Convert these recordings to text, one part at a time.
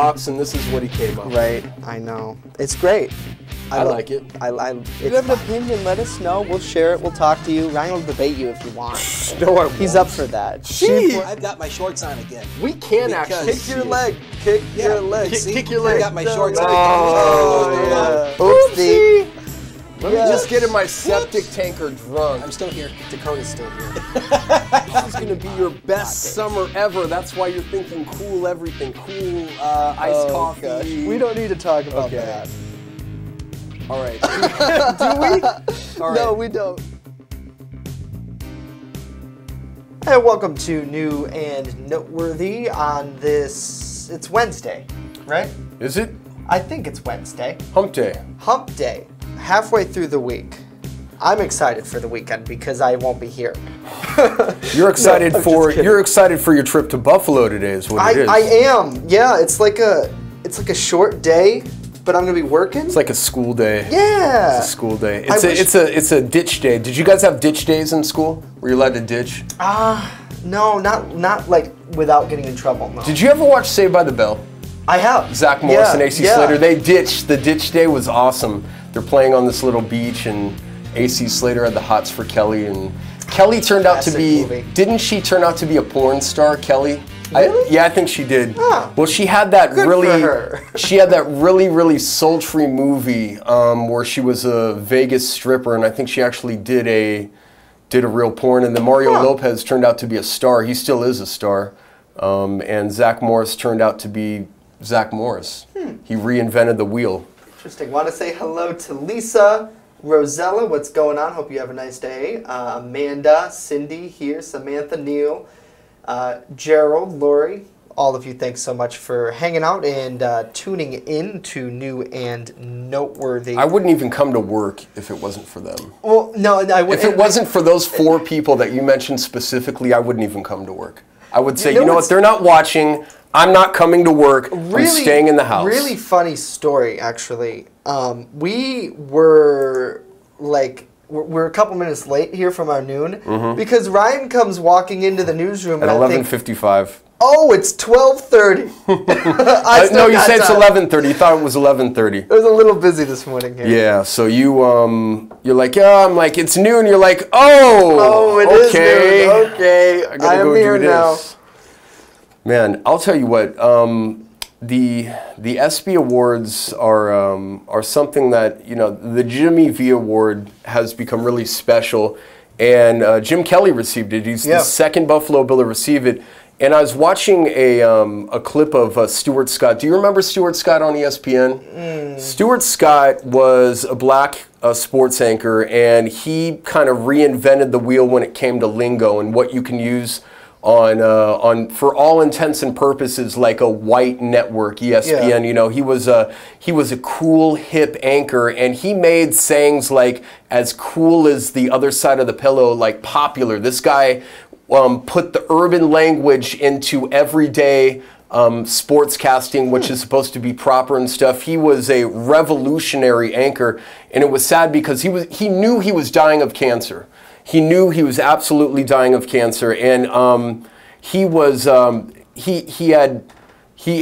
box, and this is what he came up with. Right, I know. It's great. I like it. If you have an opinion, let us know. We'll share it. We'll talk to you. Ryan will debate you if you want. No, I won't. He's up for that. Jeez. I've got my shorts on again. We can Because- actually Kick your leg. Kick your leg. Kick your leg. I got my shorts on. Oh, yeah. Oopsie. Let me just get in my septic tanker drunk. I'm still here. Dakota's still here. This is gonna be your best summer ever. That's why you're thinking cool everything. Cool iced coffee. Gosh. We don't need to talk about that. All right. Do we? All right. No, we don't. Hey, welcome to New and Noteworthy on this, it's Wednesday, right? Is it I think it's Wednesday. hump day? Hump day, halfway through the week. I'm excited for the weekend because I won't be here. You're excited I'm just kidding. you're excited for your trip to Buffalo today, is what it is. I am. Yeah, it's like a short day, but I'm gonna be working. It's like a school day. Yeah. It's a school day. I It's a ditch day. Did you guys have ditch days in school? Were you allowed to ditch? No, not like without getting in trouble. No. Did you ever watch Saved by the Bell? I have. Zach Morris and AC yeah. Slater. They ditched. The ditch day was awesome. They're playing on this little beach, and AC Slater had the hots for Kelly, and Kelly turned out to Classic be. movie. Didn't she turn out to be a porn star, Kelly? Really? Yeah, I think she did. Huh. Well, she had that Good really. for her. She had that really sultry movie where she was a Vegas stripper, and I think she actually did a real porn. And then Mario Lopez turned out to be a star. He still is a star. And Zach Morris turned out to be Zach Morris. He reinvented the wheel. Interesting. Want to say hello to Lisa, Rosella. What's going on? Hope you have a nice day. Amanda, Cindy here, Samantha, Neil, Gerald, Lori. All of you, thanks so much for hanging out and tuning in to New and Noteworthy. I wouldn't even come to work if it wasn't for them. Well, no, I wouldn't. If it wasn't for those 4 people that you mentioned specifically, I wouldn't even come to work. I would say, you know what, they're not watching. I'm not coming to work. I'm staying in the house. Really funny story, actually. We were like, we're a couple minutes late here from our noon because Ryan comes walking into the newsroom At and 11:55. Oh, it's 12:30. No, you said it's 11:30. You thought it was 11:30. It was a little busy this morning here. Yeah, so you're like, yeah, I'm like, it's noon. You're like, oh, it is noon. Okay, I gotta am go here do now. this. Man, I'll tell you what. The ESPY Awards are something that, you know, the Jimmy V Award has become really special, and Jim Kelly received it. He's the second Buffalo Bill to receive it. And I was watching a clip of Stuart Scott. Do you remember Stuart Scott on ESPN? Stuart Scott was a black sports anchor, and he kind of reinvented the wheel when it came to lingo and what you can use on for all intents and purposes like a white network, ESPN. Yeah. You know, he was a cool, hip anchor, and he made sayings like "as cool as the other side of the pillow" like popular. This guy put the urban language into everyday sportscasting, which is supposed to be proper and stuff. He was a revolutionary anchor, and it was sad because he knew he was dying of cancer. He knew he was absolutely dying of cancer, and he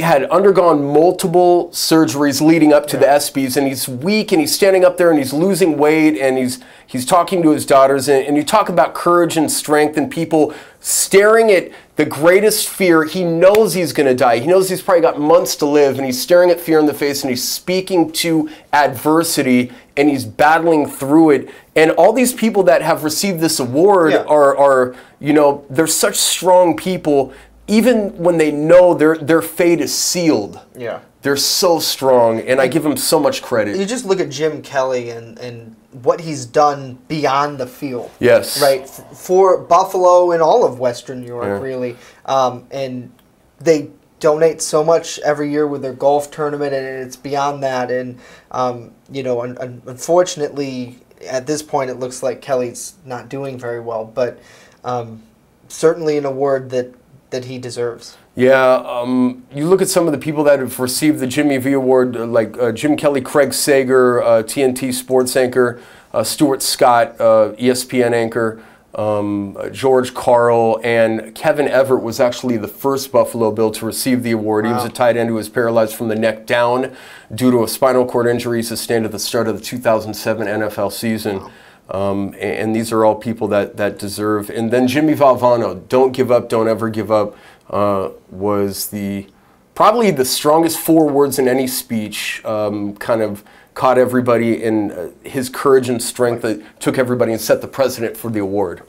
had undergone multiple surgeries leading up to the ESPYs, and he's weak, and he's standing up there, and he's losing weight, and he's talking to his daughters, and you talk about courage and strength and people staring at the greatest fear. He knows he's going to die. He knows he's probably got months to live, and he's staring at fear in the face, and he's speaking to adversity, and he's battling through it. And all these people that have received this award are, you know, they're such strong people. Even when they know their fate is sealed, they're so strong, and I give them so much credit. You just look at Jim Kelly and what he's done beyond the field. Yes. Right, for Buffalo and all of Western New York, really. And they donate so much every year with their golf tournament, and it's beyond that. And, you know, unfortunately, at this point, it looks like Kelly's not doing very well, but certainly an award that he deserves. Yeah, you look at some of the people that have received the Jimmy V Award, like Jim Kelly, Craig Sager, TNT sports anchor, Stuart Scott, ESPN anchor. George Karl, and Kevin Everett was actually the first Buffalo Bill to receive the award. Wow. He was a tight end who was paralyzed from the neck down due to a spinal cord injury sustained at the start of the 2007 NFL season. Wow. And these are all people that deserve. And then Jimmy Valvano, "Don't give up, don't ever give up," was probably the strongest 4 words in any speech. Kind of caught everybody in his courage and strength that took everybody and set the precedent for the award.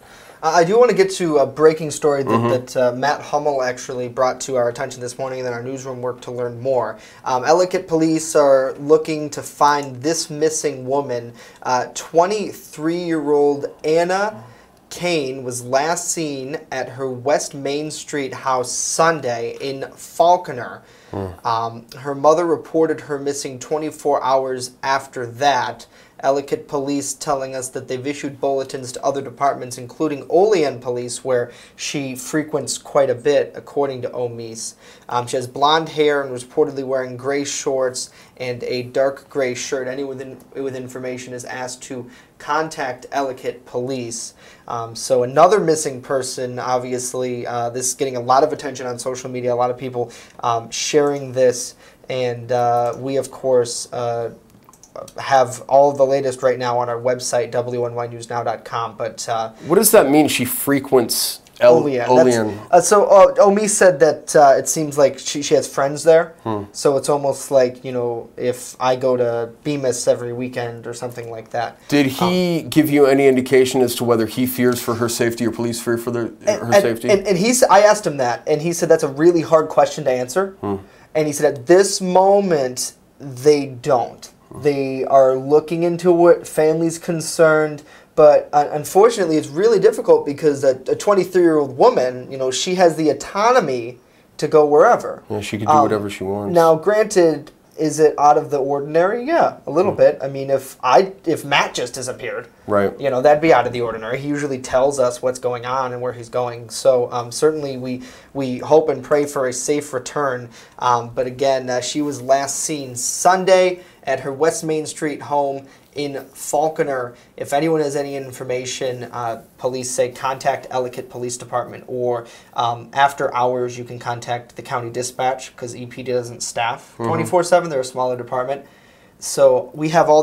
I do want to get to a breaking story that Matt Hummel actually brought to our attention this morning, and then our newsroom worked to learn more. Ellicott police are looking to find this missing woman. 23-year-old Anna Kane was last seen at her West Main Street house Sunday in Falconer. Her mother reported her missing 24 hours after that. Ellicott police telling us that they've issued bulletins to other departments, including Olean Police, where she frequents quite a bit, according to Omise. She has blonde hair and was reportedly wearing gray shorts and a dark gray shirt. Anyone with information is asked to contact Ellicott Police. So another missing person, obviously. This is getting a lot of attention on social media, a lot of people sharing this, and we, of course, have all of the latest right now on our website, WNYNewsNow.com. But what does that mean? She frequents Olean. So Omi said that it seems like she has friends there. So it's almost like, you know, if I go to Bemis every weekend or something like that. Did he give you any indication as to whether he fears for her safety or police fear for her safety? And I asked him that, and he said that's a really hard question to answer. And he said at this moment, they don't. They are looking into it, family's concerned, but unfortunately it's really difficult because a 23-year-old woman, you know, she has the autonomy to go wherever. Yeah, she could do whatever she wants. Now, granted, is it out of the ordinary? Yeah, a little bit. I mean, if Matt just disappeared, right, you know, that'd be out of the ordinary. He usually tells us what's going on and where he's going. So certainly we hope and pray for a safe return. But again, she was last seen Sunday at her West Main Street home in Falconer. If anyone has any information, police say contact Ellicott Police Department, or after hours you can contact the county dispatch because EPD doesn't staff 24/7. They're a smaller department. So we have all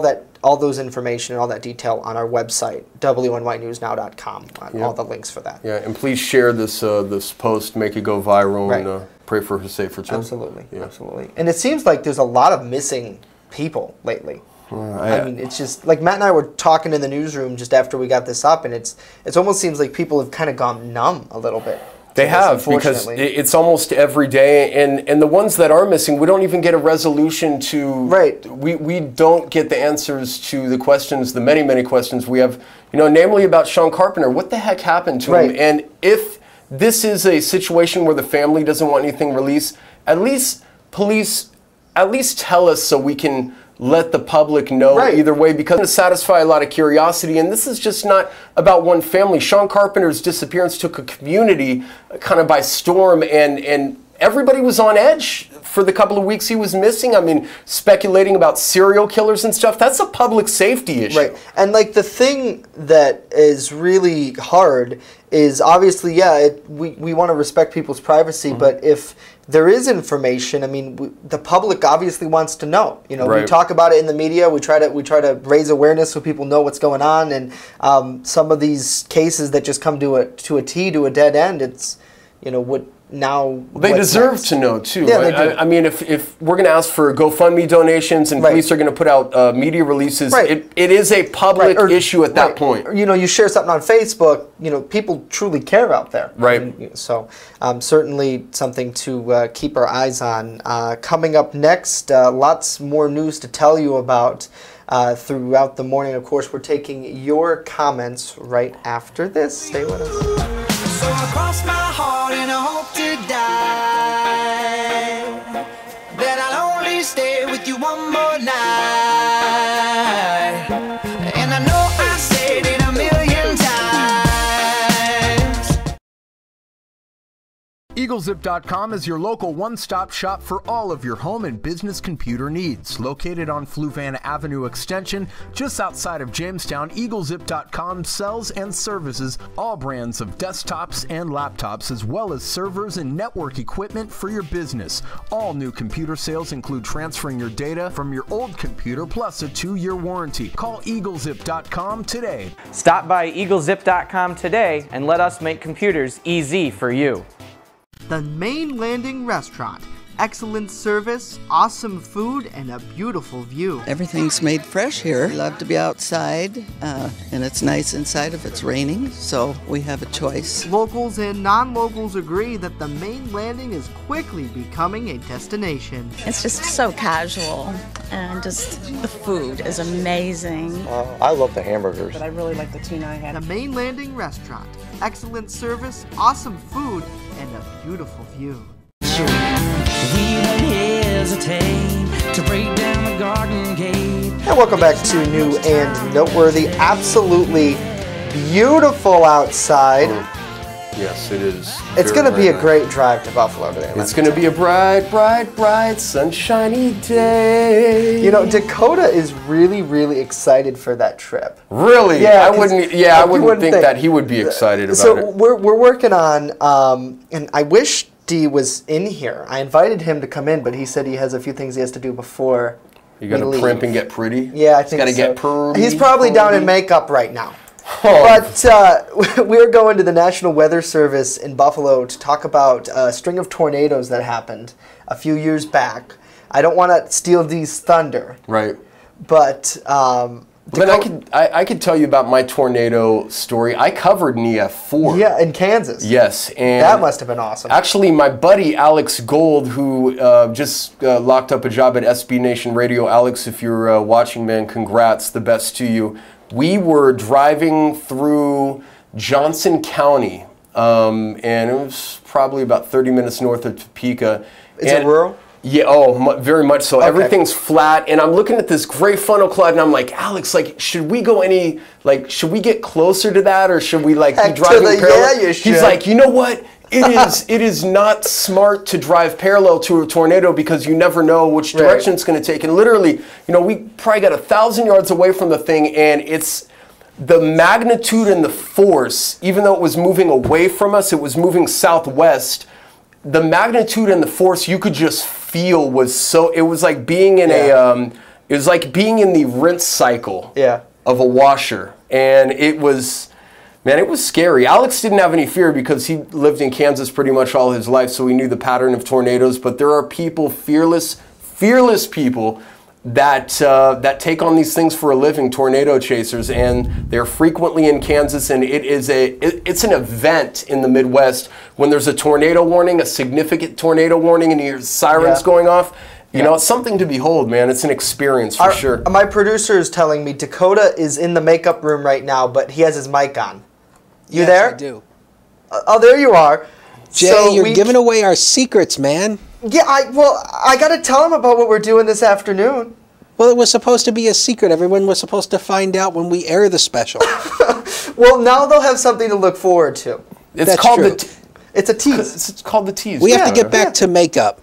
those information and all that detail on our website, WNYNewsNow.com. All the links for that. Yeah, and please share this this post, make it go viral, and pray for her safe return. Absolutely, absolutely. And it seems like there's a lot of missing people lately. I mean, it's just like Matt and I were talking in the newsroom just after we got this up, and it almost seems like people have kind of gone numb a little bit. They have, because it's almost every day, and the ones that are missing, we don't even get a resolution to. Right. We don't get the answers to the questions, the many questions we have. You know, namely about Sean Carpenter. What the heck happened to him? And if this is a situation where the family doesn't want anything released, at least police. At least tell us so we can let the public know either way, because to satisfy a lot of curiosity. And this is just not about one family. Sean Carpenter's disappearance took a community kind of by storm, and everybody was on edge for the couple of weeks he was missing. I mean, speculating about serial killers and stuff. That's a public safety issue. Right. And like the thing that is really hard is obviously, we want to respect people's privacy, but if there is information, I mean, the public obviously wants to know. You know, we talk about it in the media. We try to raise awareness so people know what's going on. And some of these cases that just come to a dead end, it's, you know, they deserve to know too. Yeah, they do. I mean, if we're going to ask for GoFundMe donations and police are going to put out media releases, it is a public issue at that point. You know, you share something on Facebook, you know, people truly care out there. Right. And so certainly something to keep our eyes on. Coming up next, lots more news to tell you about throughout the morning. Of course, we're taking your comments right after this. Stay with us. So I cross my heart and I hope to die, that I'll only stay with you one more night. And I know I said it a million times. EagleZip.com is your local one-stop shop for all of your home and business computer needs. Located on Fluvanna Avenue Extension, just outside of Jamestown, EagleZip.com sells and services all brands of desktops and laptops, as well as servers and network equipment for your business. All new computer sales include transferring your data from your old computer plus a 2-year warranty. Call EagleZip.com today. Stop by EagleZip.com today and let us make computers easy for you. The Main Landing Restaurant. Excellent service, awesome food, and a beautiful view. Everything's made fresh here. We love to be outside, and it's nice inside if it's raining, so we have a choice. Locals and non-locals agree that the Main Landing is quickly becoming a destination. It's just so casual, and just the food is amazing. I love the hamburgers. But I really like the tuna I had. The Main Landing Restaurant. Excellent service, awesome food, and a beautiful view. We don't hesitate to break down the garden gate. And welcome back to New and Noteworthy. Absolutely beautiful outside. Yes, it is. It's going to be a great drive to Buffalo today. It's going to be a bright, bright, bright, sunshiny day. You know, Dakota is really, really excited for that trip. Really? Yeah, I wouldn't. Yeah, I wouldn't think that he would be excited about it. So we're working on, and I wish D was in here. I invited him to come in, but he said he has a few things he has to do before. You got to primp and get pretty. Yeah, I think Got to get pretty. He's probably down in makeup right now. Oh. But we're going to the National Weather Service in Buffalo to talk about a string of tornadoes that happened a few years back. I don't want to steal Dee's thunder. Right. But I could tell you about my tornado story. I covered an EF4. Yeah, in Kansas. Yes, and that must have been awesome. Actually, my buddy Alex Gold, who just locked up a job at SB Nation Radio. Alex, if you're watching, man, congrats. The best to you. We were driving through Johnson County, and it was probably about 30 minutes north of Topeka. Is it rural? Yeah, very much so. Okay. Everything's flat, and I'm looking at this gray funnel cloud, and I'm like, Alex, like, should we go should we get closer to that, or should we, be driving parallel? Yeah, you should. He's like, you know what? It is not smart to drive parallel to a tornado because you never know which direction it's going to take. And literally, we probably got 1,000 yards away from the thing, and it's the magnitude and the force, even though it was moving away from us, it was moving southwest. The magnitude and the force you could just feel it was like being in it was like being in the rinse cycle of a washer. And it was scary. Alex didn't have any fear because he lived in Kansas pretty much all his life, so he knew the pattern of tornadoes. But there are people, fearless people, that take on these things for a living, tornado chasers, and they're frequently in Kansas, and it's an event in the Midwest when there's a tornado warning, a significant tornado warning, and you hear sirens going off. You know, it's something to behold, man. It's an experience for sure. My producer is telling me Dakota is in the makeup room right now, but he has his mic on. You there? Yes, I do. Oh, there you are. Jay, So you're giving away our secrets, man. Yeah, I got to tell him about what we're doing this afternoon. Well, it was supposed to be a secret. Everyone was supposed to find out when we air the special. Well, now they'll have something to look forward to. It's called true. It's a tease. It's called the tease. We have to get back to makeup.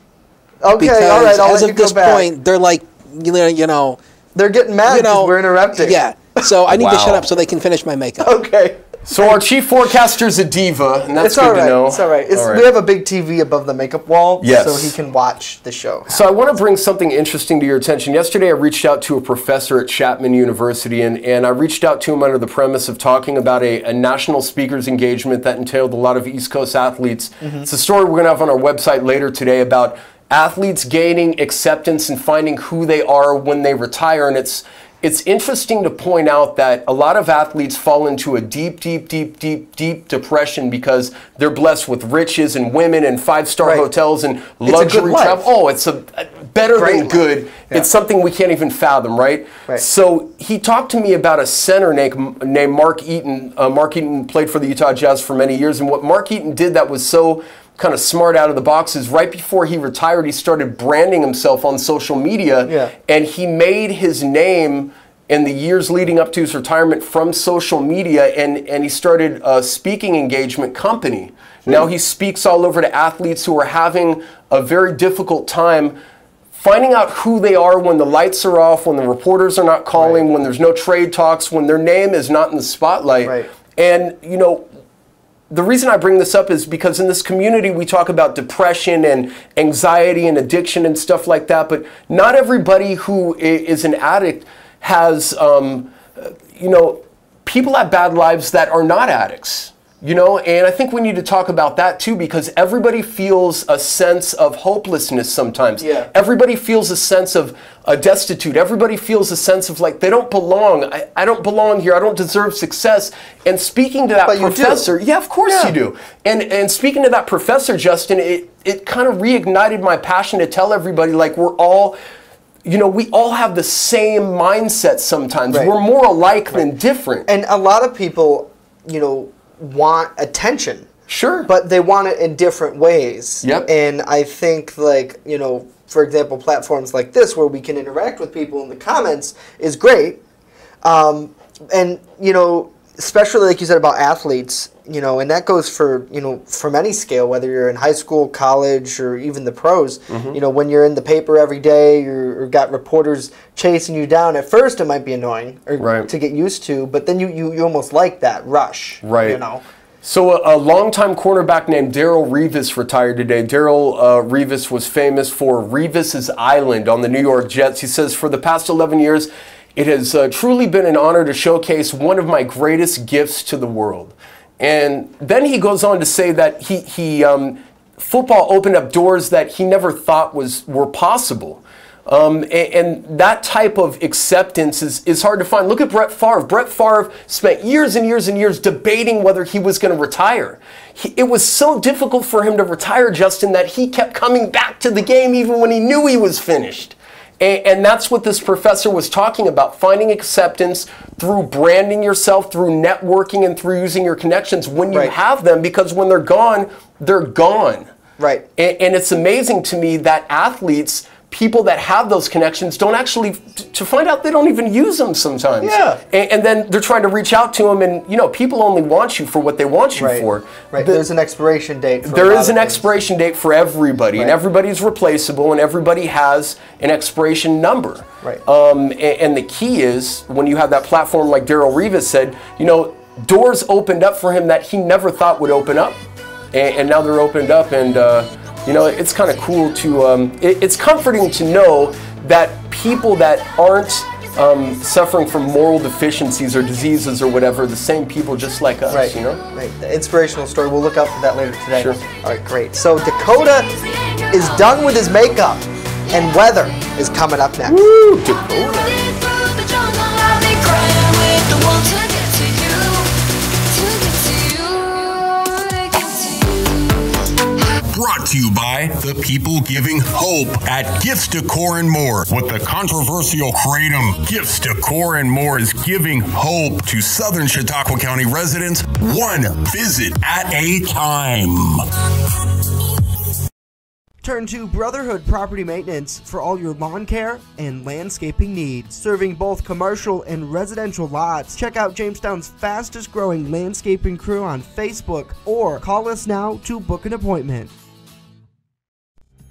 Okay, because all right, I'll as let of you this go back. point, they're like, you know, they're getting mad because we're interrupting. Yeah, so I need to Wow. shut up so they can finish my makeup. Okay. So our chief forecaster's a diva, and that's It's all good right. to know. It's all right. All right. We have a big TV above the makeup wall, Yes. so he can watch the show. So I want to bring something interesting to your attention. Yesterday I reached out to a professor at Chapman University, and I reached out to him under the premise of talking about a national speakers engagement that entailed a lot of East Coast athletes. It's a story we're going to have on our website later today about athletes gaining acceptance and finding who they are when they retire. And it's interesting to point out that a lot of athletes fall into a deep depression because they're blessed with riches and women and five-star hotels and luxury travel. Oh, it's a better than good. Yeah. It's something we can't even fathom, right? So he talked to me about a center named Mark Eaton. Mark Eaton played for the Utah Jazz for many years, and what Mark Eaton did that was so kind of smart out of the box is right before he retired, he started branding himself on social media, and he made his name in the years leading up to his retirement from social media, and he started a speaking engagement company. Now he speaks all over to athletes who are having a very difficult time finding out who they are when the lights are off, when the reporters are not calling, when there's no trade talks, when their name is not in the spotlight. And, you know, the reason I bring this up is because in this community we talk about depression and anxiety and addiction and stuff like that, but not everybody who is an addict has, you know, people have bad lives that are not addicts. You know, and I think we need to talk about that too, because everybody feels a sense of hopelessness sometimes. Everybody feels a sense of destitute. Everybody feels a sense of like they don't belong. I don't belong here. I don't deserve success. And speaking to that professor, yeah, of course you do. And speaking to that professor, Justin, it kind of reignited my passion to tell everybody like we're all, you know, we all have the same mindset sometimes. We're more alike than different. And a lot of people, you know, want attention. Sure. But they want it in different ways. Yep. And I think, like, you know, for example, platforms like this where we can interact with people in the comments is great. And, you know, especially like you said about athletes, you know, and that goes for, you know, from any scale, whether you're in high school, college, or even the pros. You know, when you're in the paper every day or got reporters chasing you down, at first it might be annoying or to get used to, but then you almost like that rush. You know. So a longtime cornerback named Darrelle Revis retired today. Darrelle Revis was famous for Revis's Island on the New York Jets. He says, for the past 11 years, it has truly been an honor to showcase one of my greatest gifts to the world. And then he goes on to say that football opened up doors that he never thought were possible. And that type of acceptance is hard to find. Look at Brett Favre. Brett Favre spent years and years and years debating whether he was going to retire. It was so difficult for him to retire, Justin, that he kept coming back to the game even when he knew he was finished. And that's what this professor was talking about, finding acceptance through branding yourself, through networking, and through using your connections when you have them, because when they're gone, they're gone. Right. And it's amazing to me that athletes, people that have those connections, don't actually, to find out they don't even use them sometimes. And then they're trying to reach out to them, and, you know, people only want you for what they want you for. There's an expiration date. There is an expiration date for everybody, and everybody's replaceable, and everybody has an expiration number. And the key is, when you have that platform like Darrelle Revis said, you know, doors opened up for him that he never thought would open up. And now they're opened up, and you know, it's kind of cool to, it's comforting to know that people that aren't suffering from moral deficiencies or diseases or whatever, the same people just like us, you know? The inspirational story, we'll look out for that later today. All right, great. So Dakota is done with his makeup, and weather is coming up next. Woo, Dakota. Brought to you by the people giving hope at Gifts Decor and More. With the controversial kratom, Gifts Decor and More is giving hope to Southern Chautauqua County residents, one visit at a time. Turn to Brotherhood Property Maintenance for all your lawn care and landscaping needs. Serving both commercial and residential lots. Check out Jamestown's fastest growing landscaping crew on Facebook or call us now to book an appointment.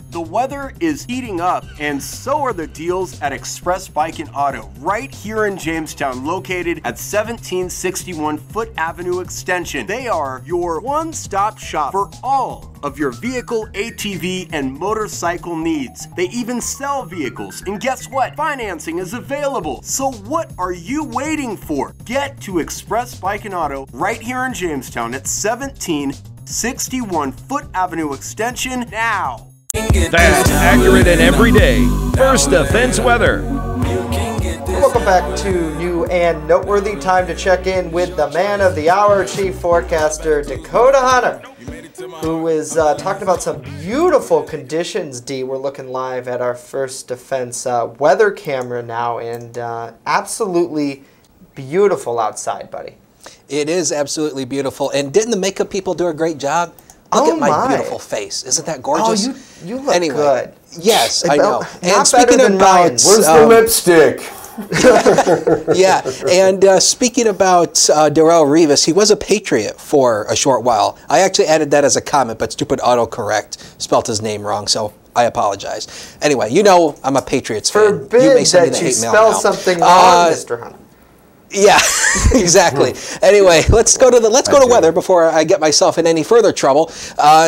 The weather is heating up, and so are the deals at Express Bike and Auto, right here in Jamestown, located at 1761 Foot Avenue Extension. They are your one-stop shop for all of your vehicle, ATV, and motorcycle needs. They even sell vehicles, and guess what? Financing is available. So what are you waiting for? Get to Express Bike and Auto right here in Jamestown at 1761 Foot Avenue Extension now. Fast, accurate, and everyday. First Defense Weather. Welcome back to new and noteworthy. Time to check in with the man of the hour, chief forecaster Dakota Hunter, who is talking about some beautiful conditions. D, we're looking live at our First Defense weather camera now, and absolutely beautiful outside, buddy. It is absolutely beautiful. And didn't the makeup people do a great job? Look at my beautiful face. Isn't that gorgeous? Oh, you look good. Yes, I know. And speaking of where's the lipstick? Yeah, and speaking about Darrelle Revis, he was a Patriot for a short while. I actually added that as a comment, but stupid autocorrect spelt his name wrong, so I apologize. Anyway, you know I'm a Patriots fan. Forbid You may send me that the you hate mail spell now. something wrong, Mr. Hunt. Yeah, exactly. Anyway, let's go to weather before I get myself in any further trouble.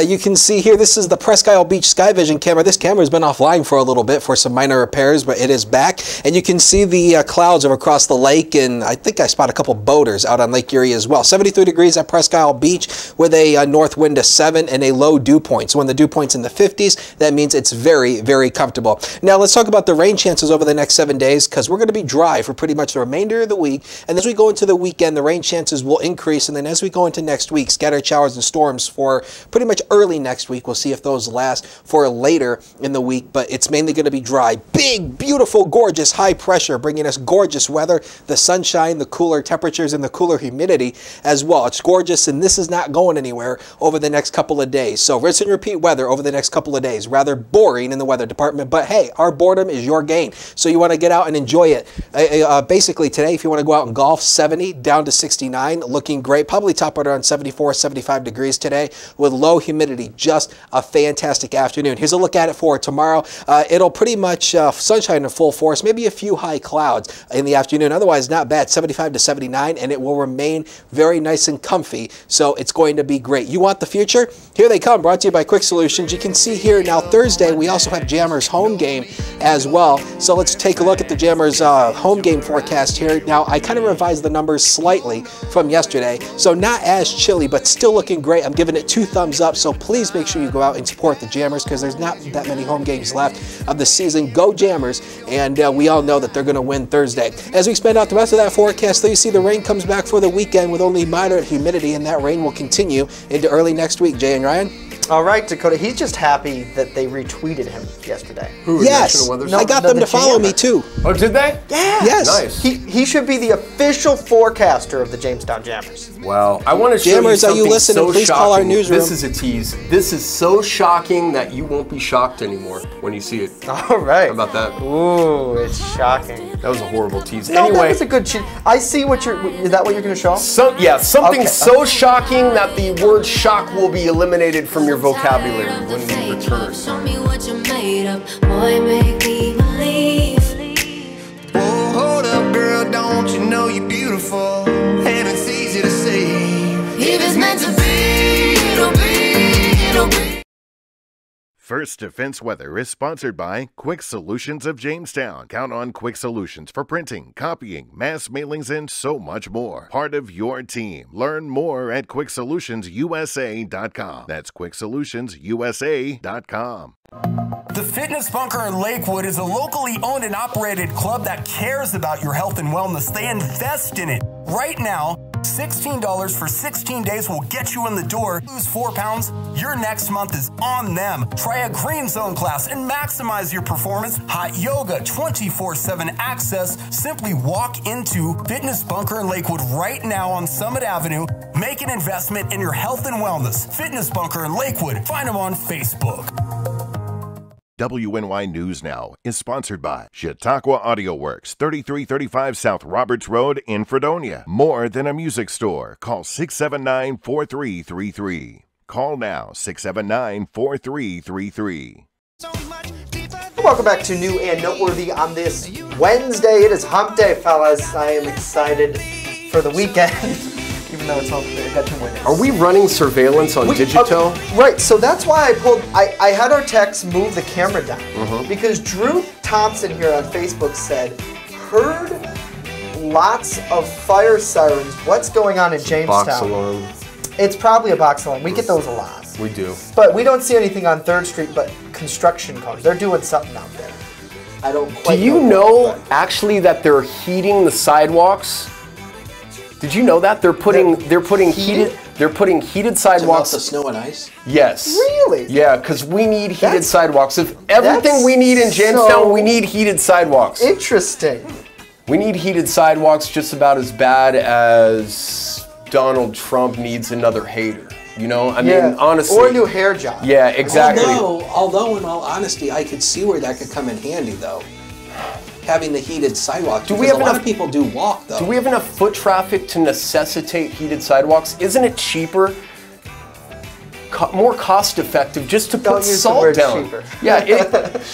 You can see here, this is the Presque Isle Beach Sky Vision camera. This camera has been offline for a little bit for some minor repairs, but it is back. And you can see the clouds across the lake, and I think I spot a couple boaters out on Lake Erie as well. 73 degrees at Presque Isle Beach with a north wind of 7 and a low dew point. So when the dew point's in the 50s, that means it's very, very comfortable. Now let's talk about the rain chances over the next 7 days, because we're going to be dry for pretty much the remainder of the week. And as we go into the weekend, the rain chances will increase. And then as we go into next week, scattered showers and storms for pretty much early next week. We'll see if those last for later in the week, but it's mainly going to be dry. Big, beautiful, gorgeous, high pressure, bringing us gorgeous weather, the sunshine, the cooler temperatures, and the cooler humidity as well. It's gorgeous, and this is not going anywhere over the next couple of days. So rinse and repeat weather over the next couple of days. Rather boring in the weather department, but hey, our boredom is your gain. So you want to get out and enjoy it. Basically today, if you want to go out and golf, 70 down to 69, looking great. Probably top out around 74, 75 degrees today with low humidity. Just a fantastic afternoon. Here's a look at it for tomorrow. It'll pretty much sunshine in full force, maybe a few high clouds in the afternoon. Otherwise, not bad. 75 to 79, and it will remain very nice and comfy. So it's going to be great. You want the future? Here they come, brought to you by Quick Solutions. You can see here now Thursday, we also have Jammers home game as well. So let's take a look at the Jammers home game forecast here. Now, I kind of revised the numbers slightly from yesterday, so not as chilly, but still looking great. I'm giving it 2 thumbs up, so please make sure you go out and support the Jammers, because there's not that many home games left of the season. Go Jammers, and we all know that they're going to win Thursday. As we expand out the rest of that forecast, though, you see the rain comes back for the weekend with only moderate humidity, and that rain will continue into early next week. Jay and Ryan? All right, Dakota. He's just happy that they retweeted him yesterday. Who? Yes, I got them to follow me too. Oh, did they? Yeah. Yes. Nice. He should be the official forecaster of the Jamestown Jammers. Wow. I want to show Jammers, you are you something listening? so Please shocking. call our newsroom. This is a tease. This is so shocking that you won't be shocked anymore when you see it. All right. How about that? Ooh, it's shocking. That was a horrible tease. No, anyway, that was a good cheat. I see what you're. Is that what you're going to show off? Something Okay. so shocking that the word shock will be eliminated from your vocabulary when we return. Show me what you're made of, boy, make me believe. Oh, hold up, girl, don't you know you're beautiful? And it's easy to say. If it's meant to be, it'll be, it'll be. First Defense Weather is sponsored by Quick Solutions of Jamestown. Count on Quick Solutions for printing, copying, mass mailings, and so much more. Part of your team. Learn more at QuickSolutionsUSA.com. That's QuickSolutionsUSA.com. The Fitness Bunker in Lakewood is a locally owned and operated club that cares about your health and wellness. They invest in it. Right now, $16 for 16 days will get you in the door. Lose 4 pounds, your next month is on them. Try a green zone class and maximize your performance. Hot yoga, 24/7 access. Simply walk into Fitness Bunker in Lakewood right now on Summit Avenue. Make an investment in your health and wellness. Fitness Bunker in Lakewood. Find them on Facebook. WNY News Now is sponsored by Chautauqua Audio Works, 3335 South Roberts Road in Fredonia. More than a music store. Call 679-4333. Call now, 679-4333. Welcome back to New and Noteworthy on this Wednesday. It is Hump Day, fellas. I am excited for the weekend, even though it's Hump Day. I got 2 minutes. Are we running surveillance on Digito? Right, so that's why I had our techs move the camera down. Because Drew Thompson here on Facebook said, heard lots of fire sirens. What's going on in Jamestown? Box alarm. It's probably a box alarm. We get those a lot. We do. But we don't see anything on 3rd Street but construction cones. They're doing something out there. I don't quite Do you know actually that they're heating the sidewalks? Did you know that they're putting heated sidewalks? To melt the snow and ice? Yes. Really? Yeah, because we need heated sidewalks. If everything we need in Jamestown, we need heated sidewalks. Interesting. We need heated sidewalks just about as bad as Donald Trump needs another hater. You know, I mean, honestly. Or a new hair job. Yeah, exactly. Although, in all honesty, I could see where that could come in handy, though. having the heated sidewalk. Do we have a lot enough of people do walk though? Do we have enough foot traffic to necessitate heated sidewalks? Isn't it cheaper, more cost effective, just to put salt down? Cheaper. Yeah,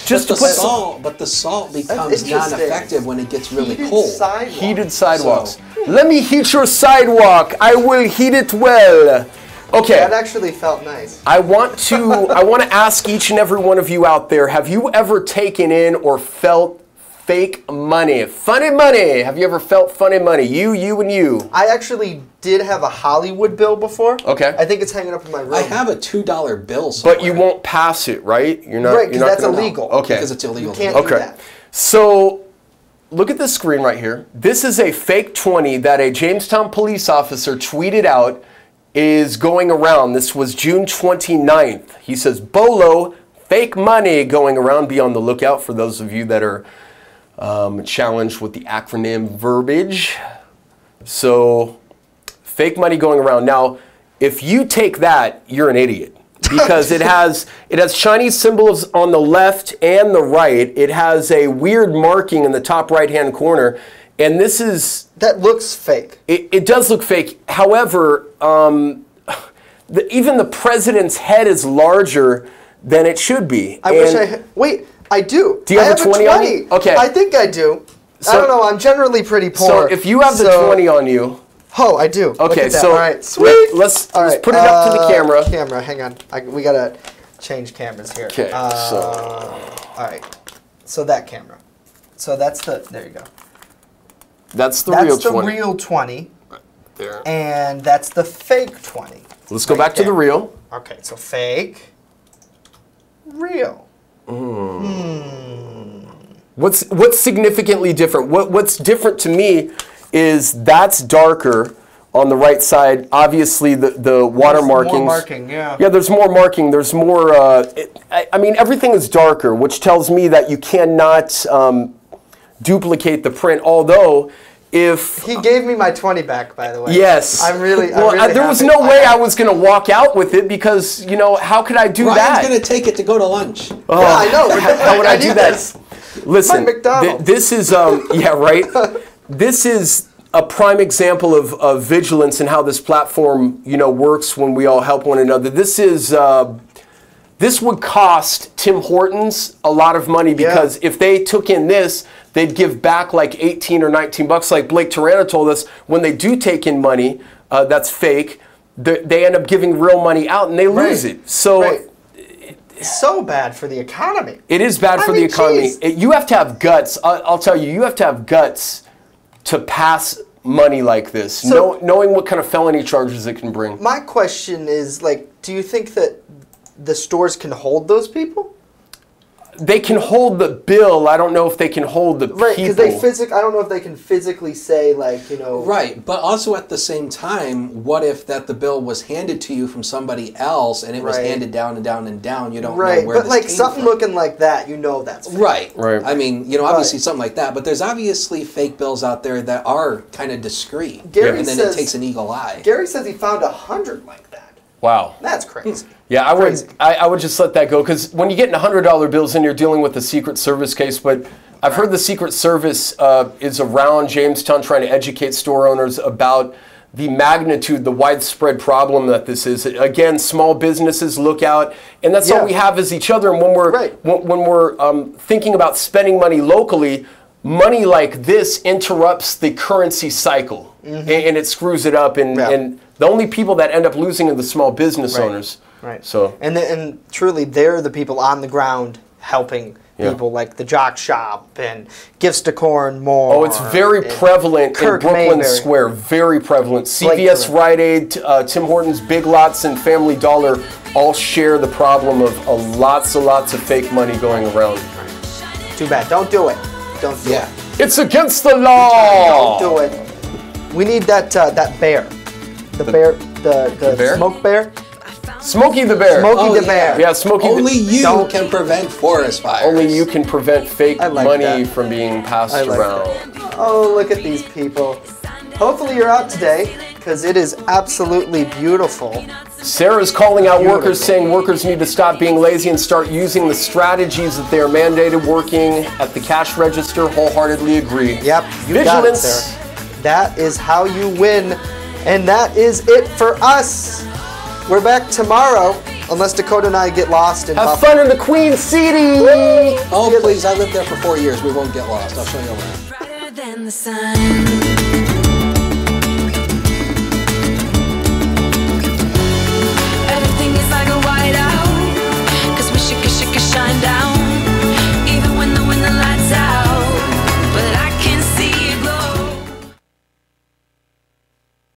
just to put salt. But the salt becomes non-effective when it gets really cold. Heated sidewalks. Let me heat your sidewalk. I will heat it well. Okay. That actually felt nice. I want to ask each and every one of you out there, have you ever taken in or felt fake money? Funny money. Have you ever felt funny money? You, and you. I actually did have a Hollywood bill before. Okay. I think it's hanging up in my room. I have a $2 bill somewhere. But you won't pass it, right? You're not. Right, because that's gonna, illegal. Okay. Because it's illegal. You can't do that. So, look at this screen right here. This is a fake 20 that a Jamestown police officer tweeted out is going around. This was June 29th. He says, Bolo, fake money going around. Be on the lookout for those of you that are challenged with the acronym verbiage. So, fake money going around. Now, if you take that, you're an idiot. Because it has Chinese symbols on the left and the right. It has a weird marking in the top right-hand corner. And this is... That looks fake. It does look fake. However, even the president's head is larger than it should be. I wish I had... Wait, I do. Do you have a 20 on you? Okay. I think I do. I don't know. I'm generally pretty poor. So if you have the 20 on you... Oh, I do. Okay, so all right, sweet. Let's put it up to the camera. Camera, hang on. We gotta change cameras here. Okay, all right. So that camera. So that's the. There you go. That's the real 20. That's the real 20. Right there. And that's the fake 20. Let's go back to the real. Okay, so fake, real. What's significantly different? What's different to me is that's darker on the right side. Obviously, the water markings. More marking, yeah. Yeah, there's more marking. There's more. I mean, everything is darker, which tells me that you cannot duplicate the print. Although, if he gave me my 20 back, by the way. Yes. I'm really. There was no way I was going to walk out with it because how could I do that? Ryan's going to take it to go to lunch. Oh, yeah, I know. How would I do that? Listen, McDonald's. This is yeah, right. This is a prime example of vigilance and how this platform, works when we all help one another. This would cost Tim Hortons a lot of money because if they took in this, they'd give back like 18 or 19 bucks. Like Blake Tarana told us, when they do take in money that's fake, they end up giving real money out and they lose it. So. It's so bad for the economy. It is bad for the economy. You have to have guts. I'll tell you, you have to have guts to pass money like this, So, knowing what kind of felony charges it can bring. My question is, do you think that the stores can hold those people? They can hold the bill. I don't know if they can hold the people. Right, because I don't know if they can physically say, Right, but also at the same time, what if the bill was handed to you from somebody else and it was handed down and down and down? You don't know where this came something from. looking like that, that's fake. Right. I mean, obviously something like that, but there's obviously fake bills out there that are kind of discreet, and then it takes an eagle eye. Gary says he found 100 like that. Wow. That's crazy. Yeah, I would just let that go because when you get $100 bills in, you're dealing with a Secret Service case. But I've heard the Secret Service is around Jamestown trying to educate store owners about the magnitude, the widespread problem that this is. Again, small businesses look out, and that's all we have is each other. And when we're thinking about spending money locally, money like this interrupts the currency cycle, and it screws it up. And the only people that end up losing are the small business owners. Right. So and truly, they're the people on the ground helping people like the Jock Shop and Gifts to Corn More. Oh, it's very prevalent in Brooklyn Mayberry. Square. Very prevalent. CVS, Rite Aid, Tim Hortons, Big Lots, and Family Dollar all share the problem of lots and lots of fake money going around. Too bad. Don't do it. Don't do it. It's against the law. Don't do it. We need that bear. The bear? Smoke bear? Smokey the Bear. Smokey the Bear. Yeah, Smokey Only you can prevent forest fires. Only you can prevent fake money from being passed around. That. Oh, look at these people. Hopefully you're out today because it is absolutely beautiful. Sarah's calling out workers, saying workers need to stop being lazy and start using the strategies that they are mandated working at the cash register. Wholeheartedly agree. Yep, you Vigilance. got it, Sarah. That is how you win. And that is it for us. We're back tomorrow, unless Dakota and I get lost in Have fun in the Queen City! Oh, please, I lived there for 4 years. We won't get lost. I'll show you around. Brighter than the sun.